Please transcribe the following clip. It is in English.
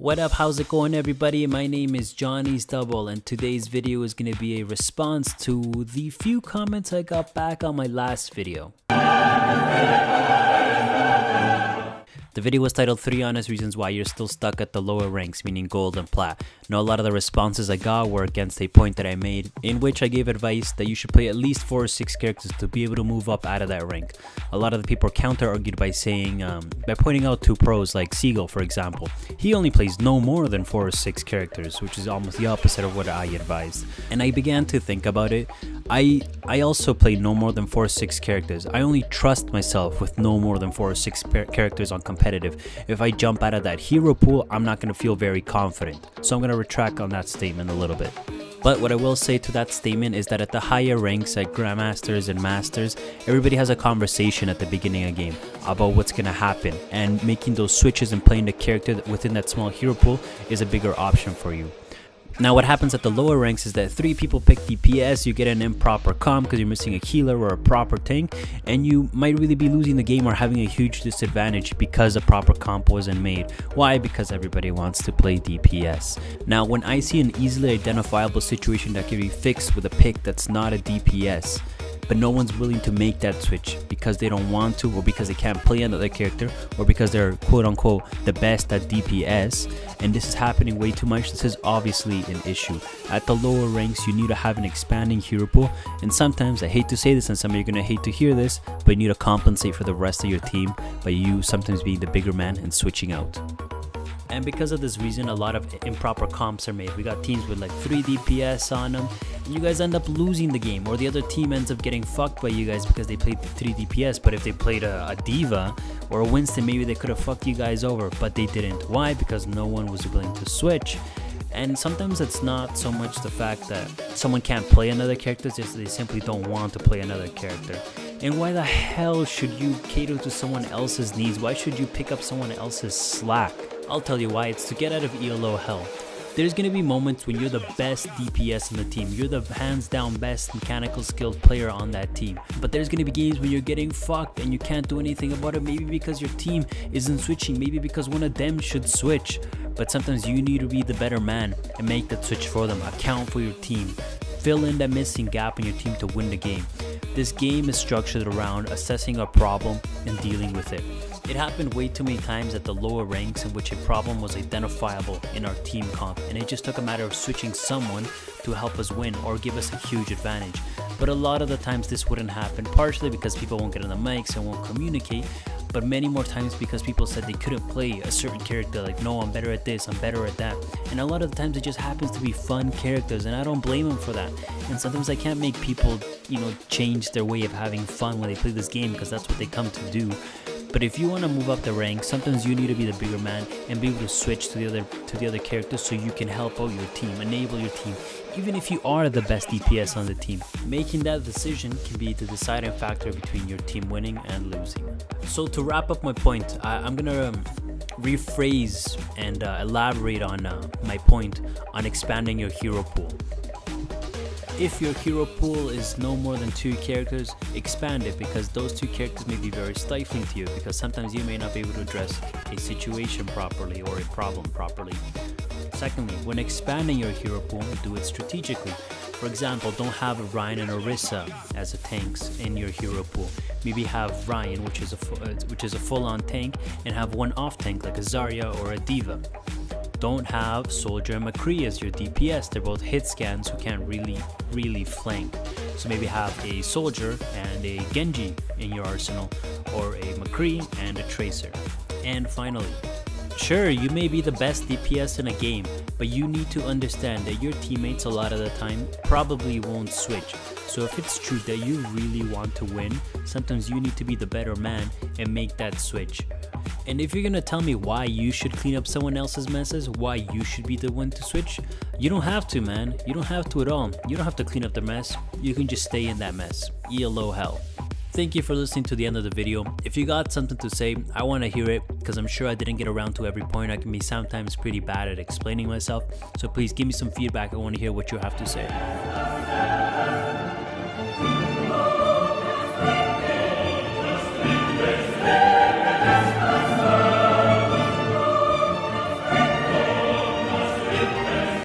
What up, how's it going everybody? My name is Johnny's Double and today's video is going to be a response to the few comments I got back on my last video. The video was titled 3 Honest Reasons Why You're Still Stuck at the Lower Ranks, meaning Gold and Plat. Now a lot of the responses I got were against a point that I made, in which I gave advice that you should play at least 4 or 6 characters to be able to move up out of that rank. A lot of the people counter-argued by saying, by pointing out 2 pros like Seagull for example. He only plays no more than 4 or 6 characters, which is almost the opposite of what I advised. And I began to think about it. I also play no more than 4 or 6 characters. I only trust myself with no more than 4 or 6 characters on competitive. If I jump out of that hero pool, I'm not going to feel very confident. So I'm going to retract on that statement a little bit. But what I will say to that statement is that at the higher ranks like Grandmasters and Masters, everybody has a conversation at the beginning of a game about what's going to happen, and making those switches and playing the character within that small hero pool is a bigger option for you. Now what happens at the lower ranks is that 3 people pick DPS, you get an improper comp because you're missing a healer or a proper tank, and you might really be losing the game or having a huge disadvantage because a proper comp wasn't made. Why? Because everybody wants to play DPS. Now when I see an easily identifiable situation that can be fixed with a pick that's not a DPS, but no one's willing to make that switch because they don't want to, or because they can't play another character, or because they're quote unquote the best at DPS, and this is happening way too much, this is obviously an issue. At the lower ranks, you need to have an expanding hero pool, and sometimes, I hate to say this and some of you are going to hate to hear this, but you need to compensate for the rest of your team by you sometimes being the bigger man and switching out. And because of this reason, a lot of improper comps are made. We got teams with like 3 DPS on them, and you guys end up losing the game, or the other team ends up getting fucked by you guys because they played 3 DPS, but if they played a Diva or a Winston, maybe they could have fucked you guys over, but they didn't. Why? Because no one was willing to switch. And sometimes it's not so much the fact that someone can't play another character, it's just they simply don't want to play another character. And why the hell should you cater to someone else's needs? Why should you pick up someone else's slack? I'll tell you why. It's to get out of ELO hell. There's going to be moments when you're the best DPS in the team. You're the hands down best mechanical skilled player on that team. But there's going to be games when you're getting fucked and you can't do anything about it. Maybe because your team isn't switching. Maybe because one of them should switch. But sometimes you need to be the better man and make that switch for them. Account for your team. Fill in that missing gap in your team to win the game. This game is structured around assessing a problem and dealing with it. It happened way too many times at the lower ranks in which a problem was identifiable in our team comp, and it just took a matter of switching someone to help us win or give us a huge advantage. But a lot of the times this wouldn't happen, partially because people won't get on the mics and won't communicate, but many more times because people said they couldn't play a certain character, like, no, I'm better at this, I'm better at that. And a lot of the times it just happens to be fun characters, and I don't blame them for that. And sometimes I can't make people, change their way of having fun when they play this game, because that's what they come to do. But if you want to move up the ranks, sometimes you need to be the bigger man and be able to switch to the other characters so you can help out your team, enable your team, even if you are the best DPS on the team. Making that decision can be the deciding factor between your team winning and losing. So to wrap up my point, I'm gonna rephrase and elaborate on my point on expanding your hero pool. If your hero pool is no more than 2 characters, expand it, because those 2 characters may be very stifling to you, because sometimes you may not be able to address a situation properly or a problem properly. Secondly, when expanding your hero pool, do it strategically. For example, don't have a Ryan and Orisa as the tanks in your hero pool. Maybe have Ryan, which is a full-on tank, and have one off tank like a Zarya or a Diva. Don't have Soldier and McCree as your DPS. They're both hit scans who can't really flank. So maybe have a Soldier and a Genji in your arsenal, or a McCree and a Tracer. And finally, sure, you may be the best DPS in a game, but you need to understand that your teammates a lot of the time probably won't switch. So if it's true that you really want to win, sometimes you need to be the better man and make that switch. And if you're gonna tell me why you should clean up someone else's messes, why you should be the one to switch, you don't have to, man. You don't have to at all. You don't have to clean up the mess. You can just stay in that mess. ELO hell. Thank you for listening to the end of the video. If you got something to say, I want to hear it, because I'm sure I didn't get around to every point. I can be sometimes pretty bad at explaining myself. So please give me some feedback. I want to hear what you have to say.